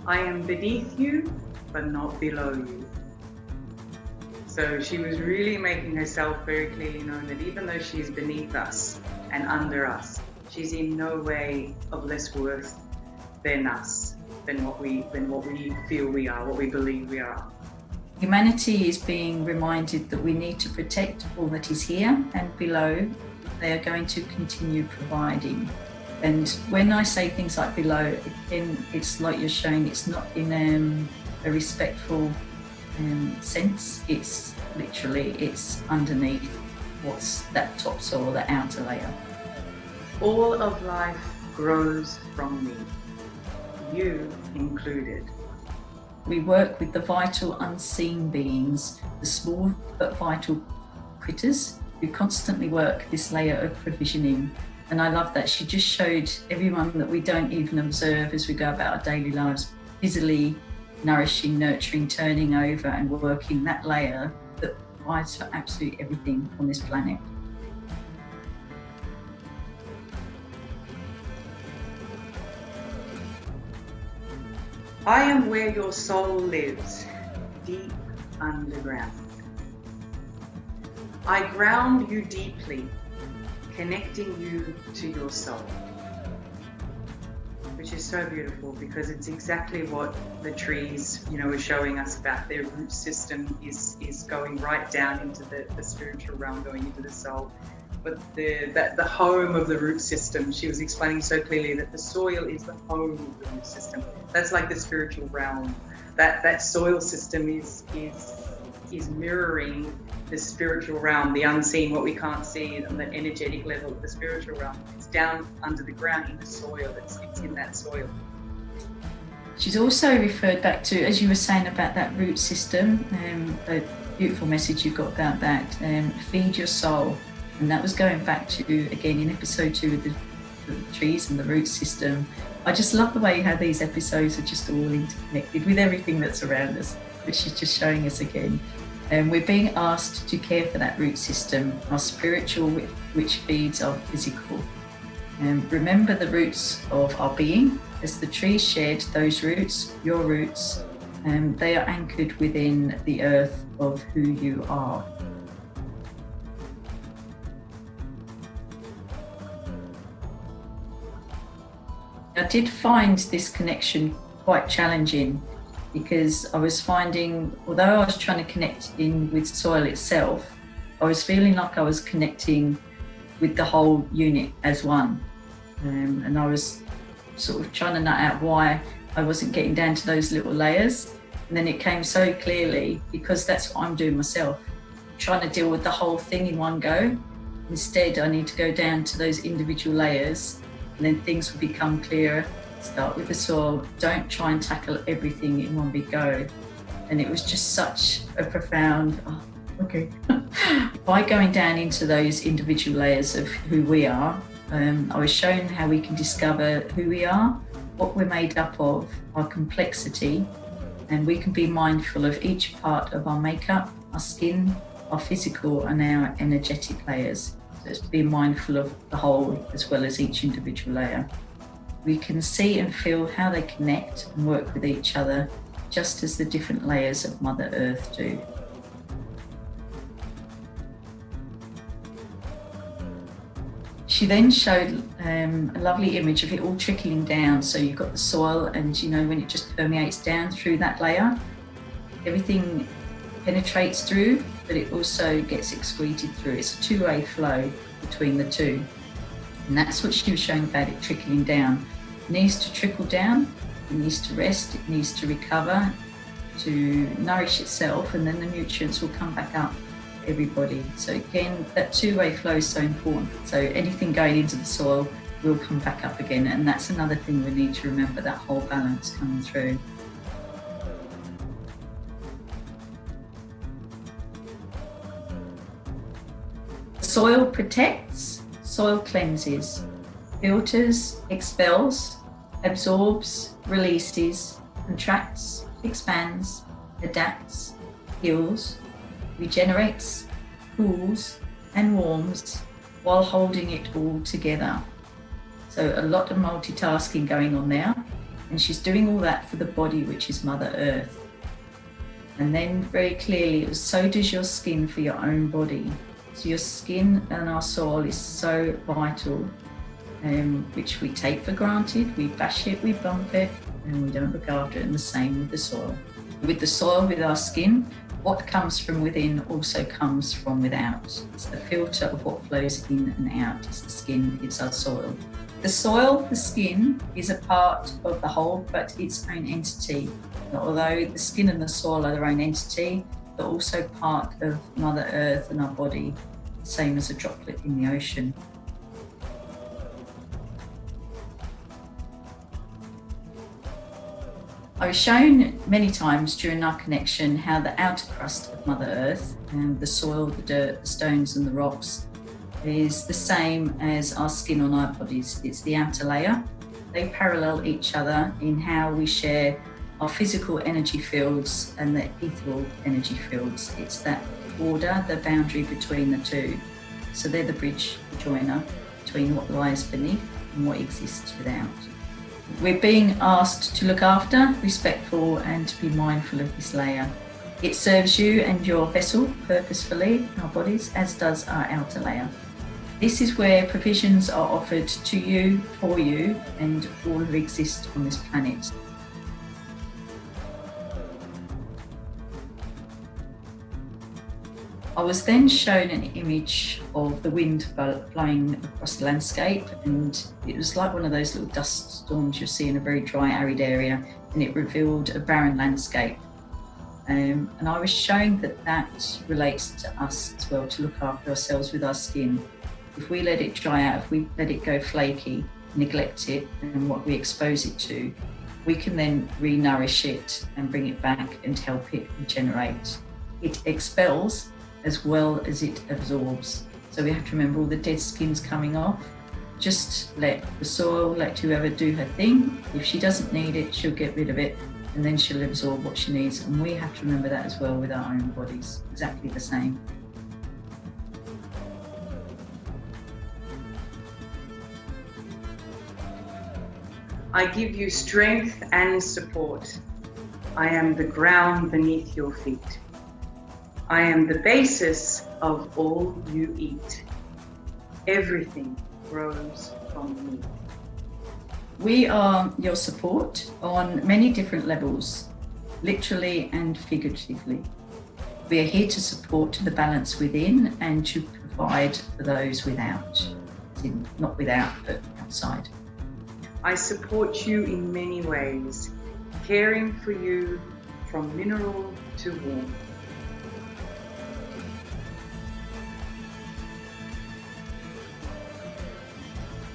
I am beneath you, but not below you. So she was really making herself very clearly known that even though she's beneath us and under us, she's in no way of less worth than us, than what we feel we are, what we believe we are. Humanity is being reminded that we need to protect all that is here and below. They are going to continue providing. And when I say things like below, again, it's like you're showing it's not in a respectful sense. It's literally, it's underneath what's that top soil, that outer layer. All of life grows from me, you included. We work with the vital unseen beings, the small but vital critters who constantly work this layer of provisioning. And I love that she just showed everyone that we don't even observe as we go about our daily lives, busily nourishing, nurturing, turning over and working that layer that provides for absolutely everything on this planet. I am where your soul lives, deep underground. I ground you deeply, connecting you to your soul. Which is so beautiful because it's exactly what the trees, are showing us about their root system is going right down into the spiritual realm, going into the soul. But the home of the root system, she was explaining so clearly that the soil is the home of the root system. That's like the spiritual realm. That soil system is mirroring the spiritual realm, the unseen, what we can't see, on the energetic level of the spiritual realm. It's down under the ground in the soil. It's in that soil. She's also referred back to, as you were saying about that root system, a beautiful message you got about that, feed your soul. And that was going back to, again, in episode 2 with the trees and the root system. I just love the way how these episodes are just all interconnected with everything that's around us, which she's just showing us again. And we're being asked to care for that root system, our spiritual, which feeds our physical. And remember the roots of our being. As the tree shed those roots, your roots, they are anchored within the earth of who you are. I did find this connection quite challenging because I was finding, although I was trying to connect in with soil itself, I was feeling like I was connecting with the whole unit as one. And I was sort of trying to nut out why I wasn't getting down to those little layers. And then it came so clearly because that's what I'm doing myself, trying to deal with the whole thing in one go. Instead, I need to go down to those individual layers and then things will become clearer. Start with the soil, don't try and tackle everything in one big go. And it was just such a profound, by going down into those individual layers of who we are, I was shown how we can discover who we are, what we're made up of, our complexity, and we can be mindful of each part of our makeup, our skin, our physical and our energetic layers. So it's being mindful of the whole as well as each individual layer. We can see and feel how they connect and work with each other, just as the different layers of Mother Earth do. She then showed a lovely image of it all trickling down. So you've got the soil and when it just permeates down through that layer, everything penetrates through, but it also gets excreted through. It's a two-way flow between the two. And that's what she was showing about it trickling down. It needs to trickle down, it needs to rest, it needs to recover, to nourish itself, and then the nutrients will come back up for everybody. So again, that two-way flow is so important. So anything going into the soil will come back up again. And that's another thing we need to remember, that whole balance coming through. Soil protects, soil cleanses, filters, expels, absorbs, releases, contracts, expands, adapts, heals, regenerates, cools and warms while holding it all together. So a lot of multitasking going on there. And she's doing all that for the body, which is Mother Earth. And then very clearly, so does your skin for your own body. So your skin and our soil is so vital, which we take for granted. We bash it, we bump it, and we don't look after it. And the same with the soil. With the soil, with our skin, what comes from within also comes from without. It's the filter of what flows in and out. It's the skin, it's our soil. The soil, the skin, is a part of the whole, but its own entity. Although the skin and the soil are their own entity, they're also part of Mother Earth and our body, same as a droplet in the ocean. I was shown many times during our connection how the outer crust of Mother Earth, and the soil, the dirt, the stones and the rocks, is the same as our skin on our bodies. It's the outer layer. They parallel each other in how we share our physical energy fields and the ethereal energy fields. It's that border, the boundary between the two. So they're the bridge, the joiner, between what lies beneath and what exists without. We're being asked to look after, respectful, and to be mindful of this layer. It serves you and your vessel purposefully, our bodies, as does our outer layer. This is where provisions are offered to you, for you, and all who exist on this planet. I was then shown an image of the wind blowing across the landscape, and it was like one of those little dust storms you see in a very dry, arid area, and it revealed a barren landscape. And I was showing that relates to us as well, to look after ourselves with our skin. If we let it dry out, if we let it go flaky, neglect it and what we expose it to, we can then re-nourish it and bring it back and help it regenerate. It expels as well as it absorbs. So we have to remember all the dead skin's coming off. Just let the soil, let whoever do her thing. If she doesn't need it, she'll get rid of it, and then she'll absorb what she needs. And we have to remember that as well with our own bodies, exactly the same. I give you strength and support. I am the ground beneath your feet. I am the basis of all you eat. Everything grows from me. We are your support on many different levels, literally and figuratively. We are here to support the balance within and to provide for those without. Not without, but outside. I support you in many ways, caring for you from mineral to warmth.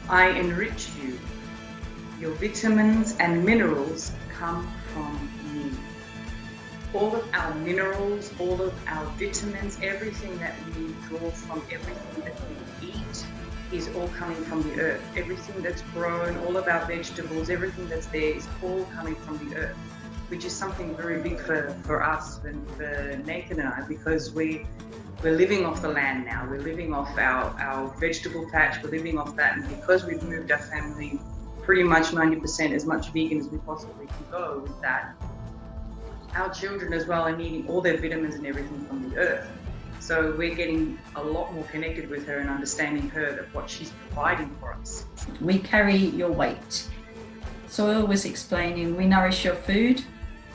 I enrich you. Your vitamins and minerals come from me. All of our minerals, all of our vitamins, everything that we draw from, everything that we eat is all coming from the earth. Everything that's grown, all of our vegetables, everything that's there is all coming from the earth, which is something very big for us and for Nathan and I, because we're living off the land now. We're living off our vegetable patch. We're living off that. And because we've moved our family pretty much 90% as much vegan as we possibly can go with that, our children as well are needing all their vitamins and everything from the earth. So we're getting a lot more connected with her and understanding her, that what she's providing for us. We carry your weight. Soil was explaining, we nourish your food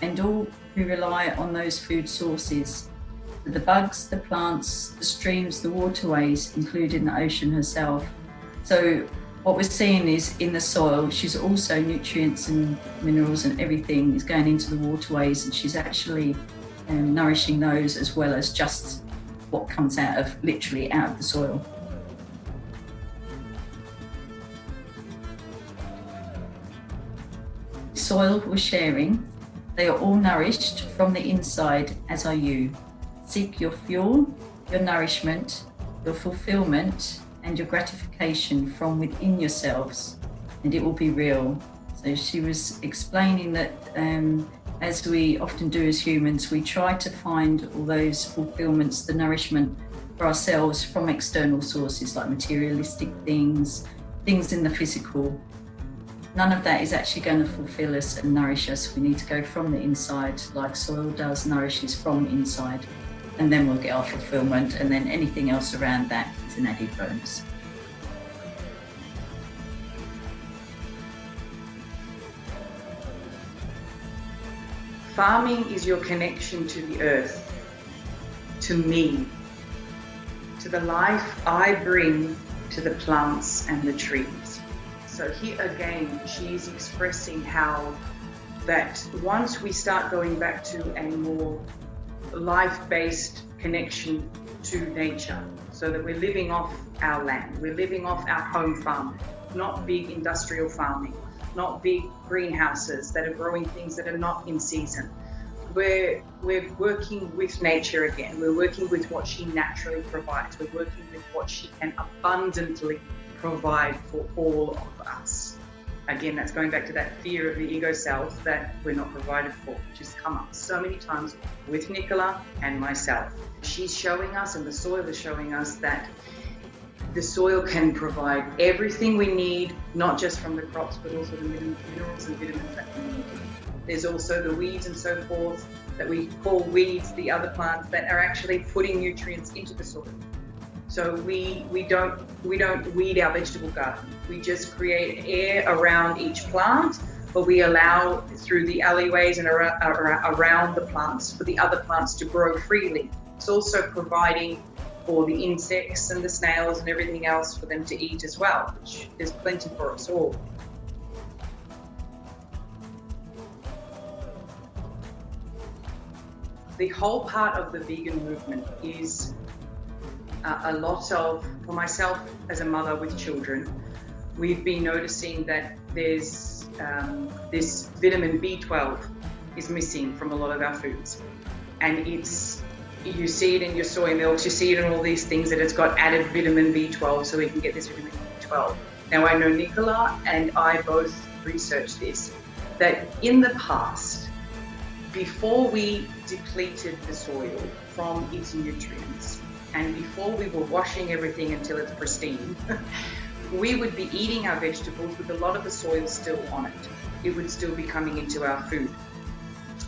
and all who rely on those food sources. The bugs, the plants, the streams, the waterways, including the ocean herself. So what we're seeing is in the soil, she's also nutrients and minerals and everything is going into the waterways, and she's actually nourishing those as well as just what comes out of, literally out of the soil. Soil we're sharing, they are all nourished from the inside, as are you. Seek your fuel, your nourishment, your fulfillment, and your gratification from within yourselves, and it will be real. So she was explaining that as we often do as humans, we try to find all those fulfillments, the nourishment for ourselves from external sources like materialistic things in the physical. none of that is actually going to fulfill us and nourish us. We need to go from the inside, like soil does, nourishes from inside, and then we'll get our fulfillment, and then anything else around that is an added bonus. Farming is your connection to the earth, to me, to the life I bring to the plants and the trees. So here again, she's expressing how that once we start going back to a more life-based connection to nature, so that we're living off our land, we're living off our home farm, not big industrial farming, not big greenhouses that are growing things that are not in season. We're working with nature again. We're working with what she naturally provides. We're working with what she can abundantly provide for all of us. Again, that's going back to that fear of the ego self that we're not provided for, which has come up so many times with Nicola and myself. She's showing us, and the soil is showing us, that the soil can provide everything we need, not just from the crops, but also the minerals and vitamins that we need. There's also the weeds and so forth that we call weeds, the other plants that are actually putting nutrients into the soil. So we don't weed our vegetable garden. We just create air around each plant, but we allow through the alleyways and around the plants for the other plants to grow freely. It's also providing for the insects and the snails and everything else for them to eat as well, which there's plenty for us all. The whole part of the vegan movement is a lot of, for myself as a mother with children, we've been noticing that there's this vitamin B12 is missing from a lot of our foods. And you see it in your soy milks, you see it in all these things that it's got added vitamin B12 so we can get this vitamin B12. Now I know Nicola and I both researched this, that in the past, before we depleted the soil from its nutrients, and before we were washing everything until it's pristine, we would be eating our vegetables with a lot of the soil still on it. It would still be coming into our food,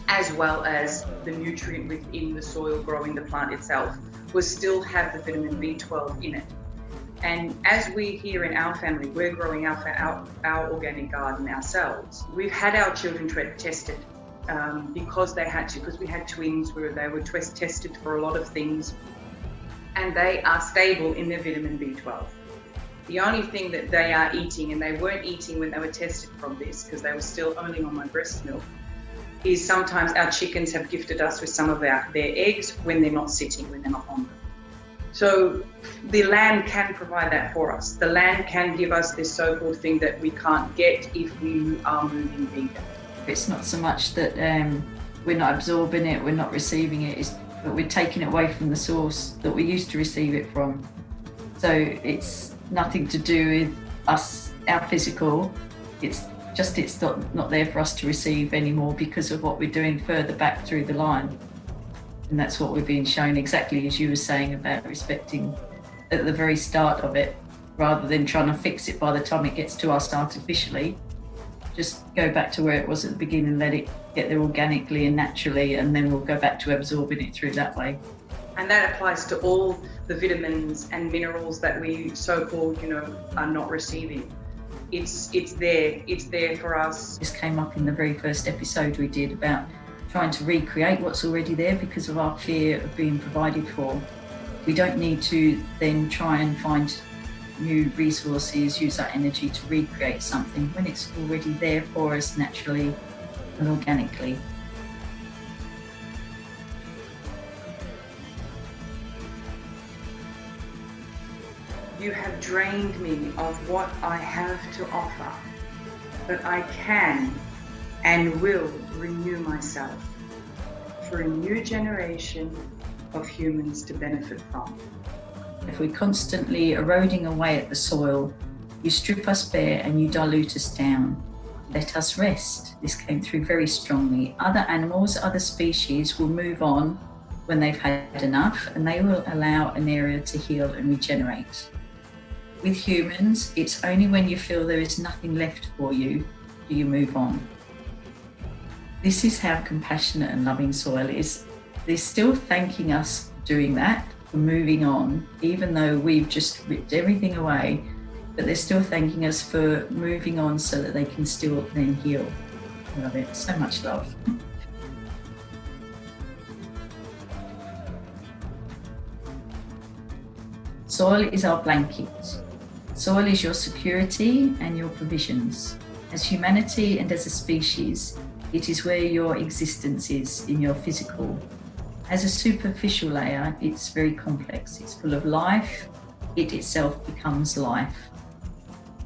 as well as the nutrient within the soil growing the plant itself will still have the vitamin B12 in it. And as we here in our family, we're growing our organic garden ourselves. We've had our children tested because they had to, because we had twins where they were tested for a lot of things, and they are stable in their vitamin B12. The only thing that they are eating, and they weren't eating when they were tested from this because they were still only on my breast milk, is sometimes our chickens have gifted us with some of their eggs when they're not sitting, when they're not hungry. So the land can provide that for us. The land can give us this so-called thing that we can't get if we are moving vegan. It's not so much that we're not absorbing it, we're not receiving it, but we're taking it away from the source that we used to receive it from. So it's nothing to do with us, our physical. It's not there for us to receive anymore because of what we're doing further back through the line. And that's what we've been shown, exactly as you were saying about respecting at the very start of it, rather than trying to fix it by the time it gets to us artificially. Just go back to where it was at the beginning, let it get there organically and naturally, and then we'll go back to absorbing it through that way. And that applies to all the vitamins and minerals that we so-called, are not receiving. It's there for us. This came up in the very first episode we did about trying to recreate what's already there because of our fear of being provided for. We don't need to then try and find new resources, use that energy to recreate something when it's already there for us naturally and organically. You have drained me of what I have to offer, but I can and will renew myself for a new generation of humans to benefit from. If we're constantly eroding away at the soil, you strip us bare and you dilute us down. Let us rest. This came through very strongly. Other animals, other species will move on when they've had enough, and they will allow an area to heal and regenerate. With humans, it's only when you feel there is nothing left for you do you move on? This is how compassionate and loving soil is. They're still thanking us for doing that, for moving on, even though we've just ripped everything away, but they're still thanking us for moving on so that they can still then heal. I love it. So much love. Soil is our blanket. Soil is your security and your provisions. As humanity and as a species, it is where your existence is in your physical. As a superficial layer, it's very complex. It's full of life. It itself becomes life.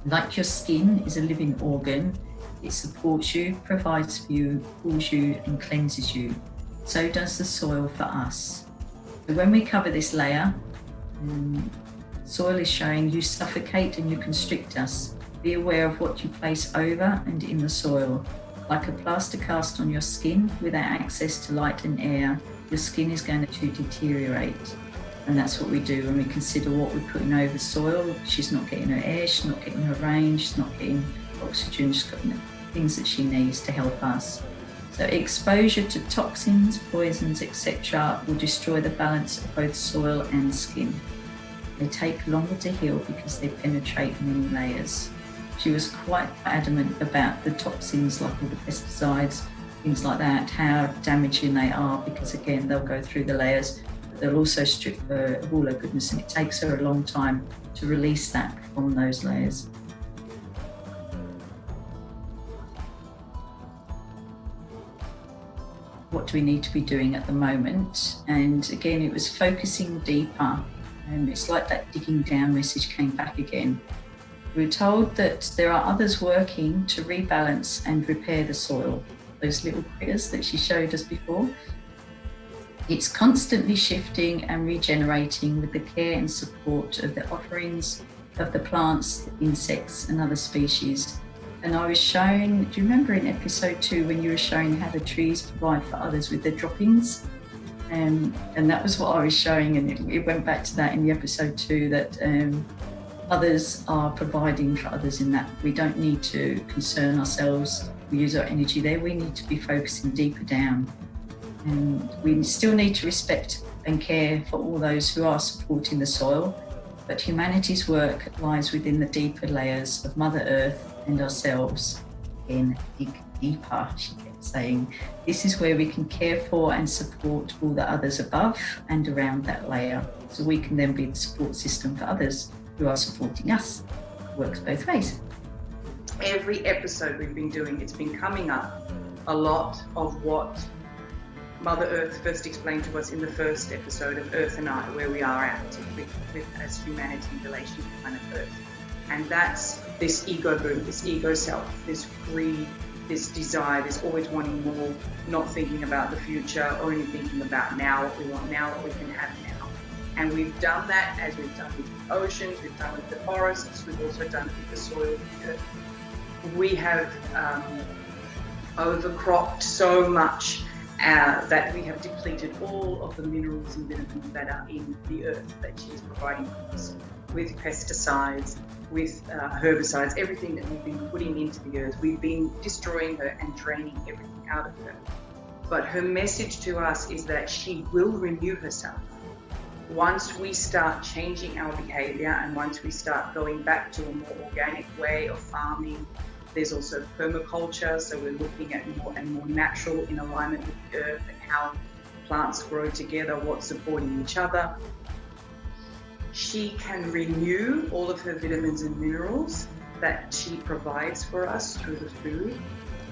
Like your skin is a living organ, it supports you, provides for you, cools you and cleanses you. So does the soil for us. So when we cover this layer, soil is showing you suffocate and you constrict us. Be aware of what you place over and in the soil. Like a plaster cast on your skin, without access to light and air, your skin is going to deteriorate. And that's what we do when we consider what we're putting over soil. She's not getting her air, she's not getting her rain, she's not getting oxygen, she's got things that she needs to help us. So exposure to toxins, poisons, etc. will destroy the balance of both soil and skin. They take longer to heal because they penetrate many layers. She was quite adamant about the toxins, like all the pesticides, things like that, how damaging they are, because again, they'll go through the layers, but they'll also strip her of all her goodness, and it takes her a long time to release that from those layers. What do we need to be doing at the moment? And again, it was focusing deeper. And it's like that digging down message came back again. We were told that there are others working to rebalance and repair the soil. Those little critters that she showed us before. It's constantly shifting and regenerating with the care and support of the offerings of the plants, the insects and other species. And I was shown, do you remember in episode 2 when you were showing how the trees provide for others with their droppings? And that was what I was showing, and it went back to that in the episode 2, that others are providing for others in that we don't need to concern ourselves, we use our energy there, we need to be focusing deeper down. And we still need to respect and care for all those who are supporting the soil, but humanity's work lies within the deeper layers of Mother Earth and ourselves. Again, dig deeper, she kept saying. This is where we can care for and support all the others above and around that layer, so we can then be the support system for others who are supporting us. It works both ways. Every episode we've been doing, it's been coming up a lot of what Mother Earth first explained to us in the first episode of Earth and I, where we are at with as humanity in relation to planet Earth. And that's this ego boom, this ego self, this greed, this desire, this always wanting more, not thinking about the future, only thinking about now, what we want now, what we can have now. And we've done that as we've done with the oceans, we've done with the forests, we've also done it with the soil of the earth. We have overcropped so much that we have depleted all of the minerals and vitamins that are in the earth that she's providing for us, with pesticides, with herbicides, everything that we've been putting into the earth. We've been destroying her and draining everything out of her. But her message to us is that she will renew herself. Once we start changing our behavior and once we start going back to a more organic way of farming, there's also permaculture, so we're looking at more and more natural in alignment with the earth and how plants grow together, what's supporting each other. She can renew all of her vitamins and minerals that she provides for us through the food.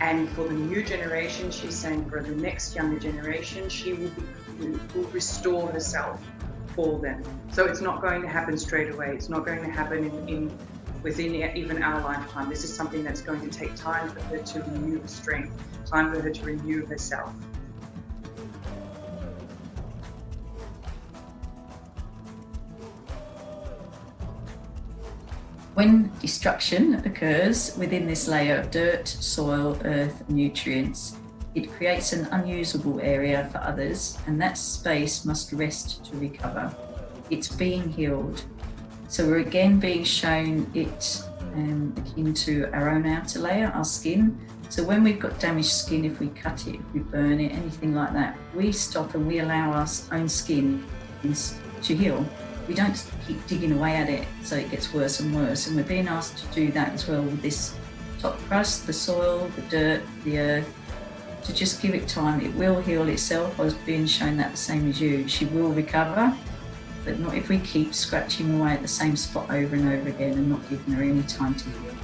And for the new generation, she's saying for the next younger generation, she will restore herself for them. So it's not going to happen straight away. It's not going to happen within even our lifetime. This is something that's going to take time for her to renew her strength, time for her to renew herself. When destruction occurs within this layer of dirt, soil, earth, nutrients, it creates an unusable area for others, and that space must rest to recover. It's being healed. So we're again being shown it akin to our own outer layer, our skin. So when we've got damaged skin, if we cut it, if we burn it, anything like that, we stop and we allow our own skin to heal. We don't keep digging away at it so it gets worse and worse. And we're being asked to do that as well with this top crust, the soil, the dirt, the earth, to just give it time. It will heal itself. I was being shown that the same as you. She will recover, but not if we keep scratching away at the same spot over and over again and not giving her any time to heal.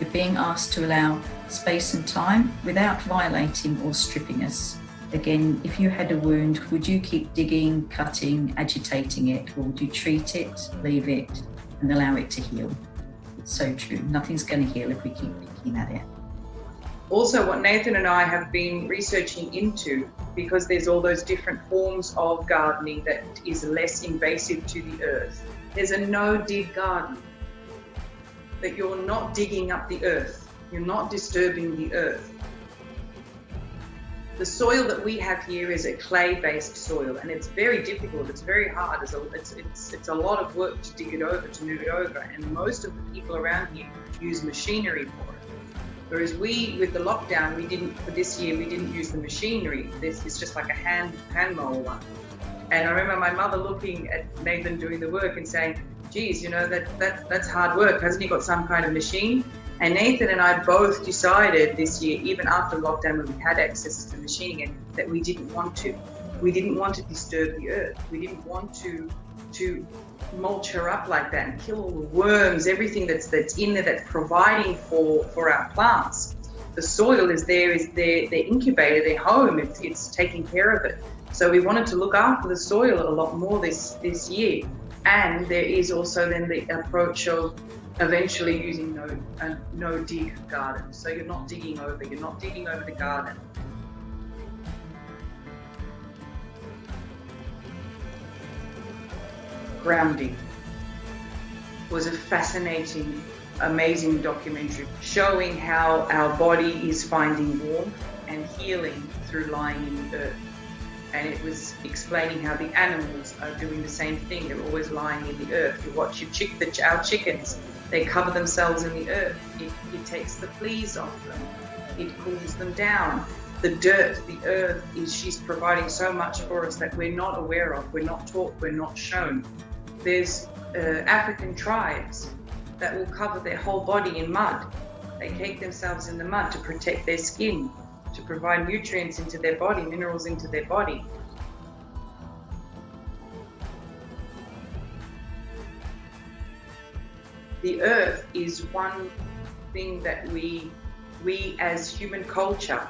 We're being asked to allow space and time without violating or stripping us. Again, if you had a wound, would you keep digging, cutting, agitating it, or would you treat it, leave it, and allow it to heal? It's so true. Nothing's going to heal if we keep picking at it. Also, what Nathan and I have been researching into, because there's all those different forms of gardening that is less invasive to the earth. There's a no-dig garden, that you're not digging up the earth. You're not disturbing the earth. The soil that we have here is a clay-based soil, and it's very difficult. It's very hard. It's a lot of work to dig it over, to move it over, and most of the people around here use machinery for it. Whereas we, with the lockdown, for this year, we didn't use the machinery. This is just like a hand mower. And I remember my mother looking at Nathan doing the work and saying, geez, that's hard work. Hasn't he got some kind of machine? And Nathan and I both decided this year, even after lockdown when we had access to the machine again, that we didn't want to. We didn't want to disturb the earth. We didn't want to mulch her up like that and kill all the worms, everything that's in there that's providing for our plants. The soil is their incubator, their home. It's taking care of it. So we wanted to look after the soil a lot more this year. And there is also then the approach of eventually using no dig garden. So you're not digging over the garden. Grounding was a fascinating, amazing documentary showing how our body is finding warmth and healing through lying in the earth. And it was explaining how the animals are doing the same thing. They're always lying in the earth. You watch our chickens, they cover themselves in the earth. It takes the fleas off them. It cools them down. The dirt, the earth, she's providing so much for us that we're not aware of, we're not taught, we're not shown. There's African tribes that will cover their whole body in mud. They cake themselves in the mud to protect their skin, to provide nutrients into their body, minerals into their body. The earth is one thing that we as human culture,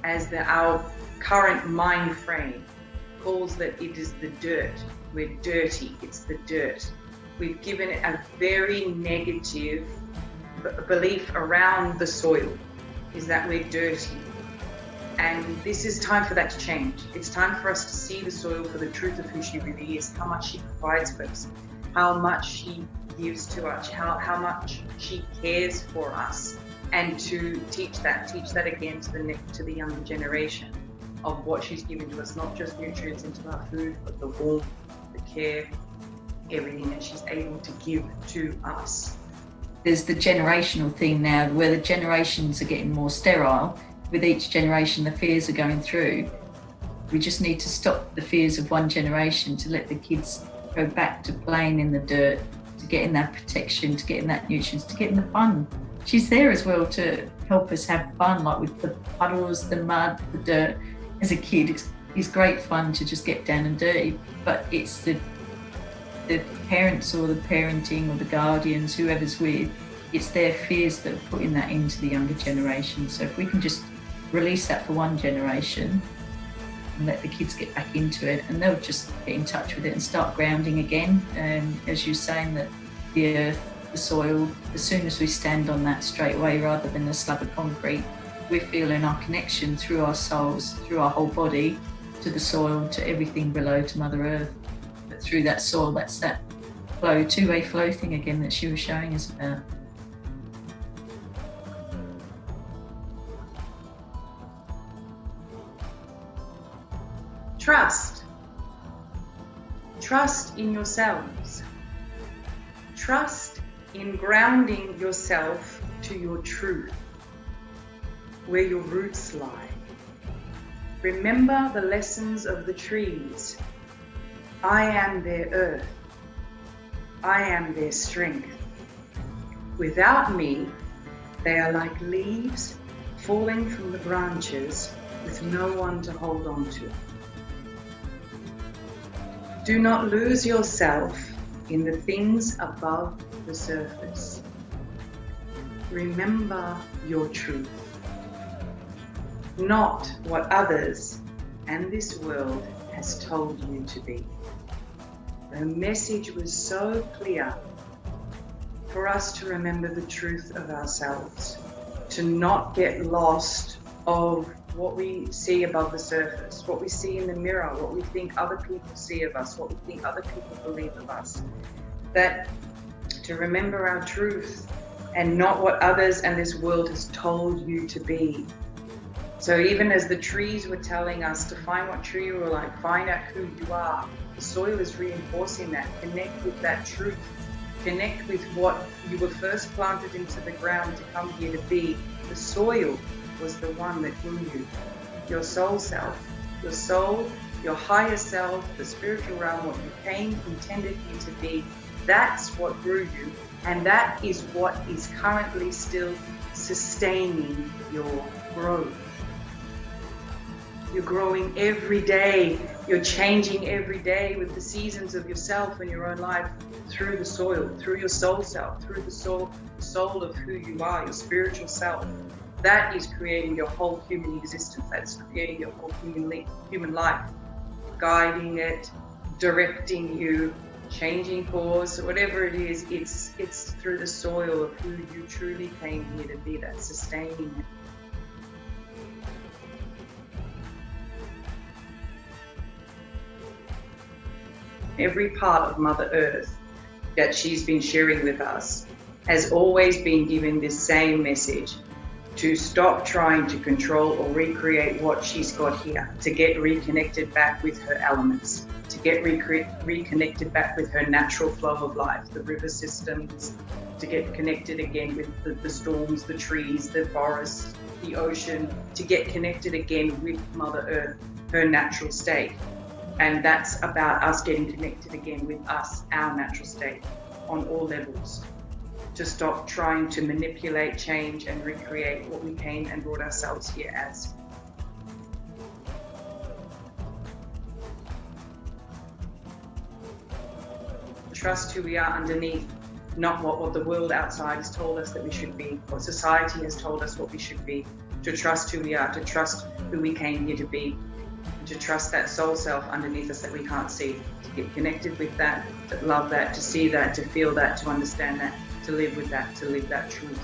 as our current mind frame, calls that it is the dirt. We're dirty, it's the dirt. We've given it a very negative belief around the soil, is that we're dirty. And this is time for that to change. It's time for us to see the soil for the truth of who she really is, how much she provides for us, how much she gives to us, how much she cares for us, and to teach that again to the younger generation of what she's given to us, not just nutrients into our food, but the warmth, the care, everything that she's able to give to us. There's the generational thing now where the generations are getting more sterile. With each generation, the fears are going through. We just need to stop the fears of one generation to let the kids go back to playing in the dirt, to getting that protection, to getting that nutrients, to getting the fun. She's there as well to help us have fun, like with the puddles, the mud, the dirt. As a kid, it's great fun to just get down and dirty, but it's the parents or the parenting or the guardians, whoever's with, it's their fears that are putting that into the younger generation. So if we can just release that for one generation and let the kids get back into it, and they'll just get in touch with it and start grounding again. As you're saying, that the earth, the soil, as soon as we stand on that straight away rather than a slab of concrete, we're feeling our connection through our souls, through our whole body, to the soil, to everything below, to Mother Earth. But through that soil, that's that flow, two-way flow thing again that she was showing us about. Trust in yourselves. Trust in grounding yourself to your truth, where your roots lie. Remember the lessons of the trees. I am their earth. I am their strength. Without me, they are like leaves falling from the branches with no one to hold on to. Do not lose yourself in the things above the surface. Remember your truth, not what others and this world has told you to be. The message was so clear for us to remember the truth of ourselves, to not get lost of what we see above the surface, what we see in the mirror, what we think other people see of us, what we think other people believe of us. That to remember our truth and not what others and this world has told you to be. So even as the trees were telling us to find what true you were like, find out who you are, the soil is reinforcing that. Connect with that truth. Connect with what you were first planted into the ground to come here to be. The soil was the one that grew you. Your soul self, your soul, your higher self, the spiritual realm, what you came intended you to be. That's what grew you, and that is what is currently still sustaining your growth. You're growing every day. You're changing every day with the seasons of yourself and your own life through the soil, through your soul self, through the soul of who you are, your spiritual self. That is creating your whole human existence. That's creating your whole human life, guiding it, directing you, changing course, whatever it is. It's through the soil of who you truly came here to be. That's sustaining it. Every part of Mother Earth that she's been sharing with us has always been given this same message: to stop trying to control or recreate what she's got here, to get reconnected back with her elements, to get reconnected back with her natural flow of life, the river systems, to get connected again with the storms, the trees, the forests, the ocean, to get connected again with Mother Earth, her natural state. And that's about us getting connected again with us, our natural state, on all levels. To stop trying to manipulate, change, and recreate what we came and brought ourselves here as. Trust who we are underneath, not what the world outside has told us that we should be, what society has told us what we should be. To trust who we are, to trust who we came here to be, to trust that soul self underneath us that we can't see, to get connected with that, to love that, to see that, to feel that, to understand that, to live with that, to live that truth.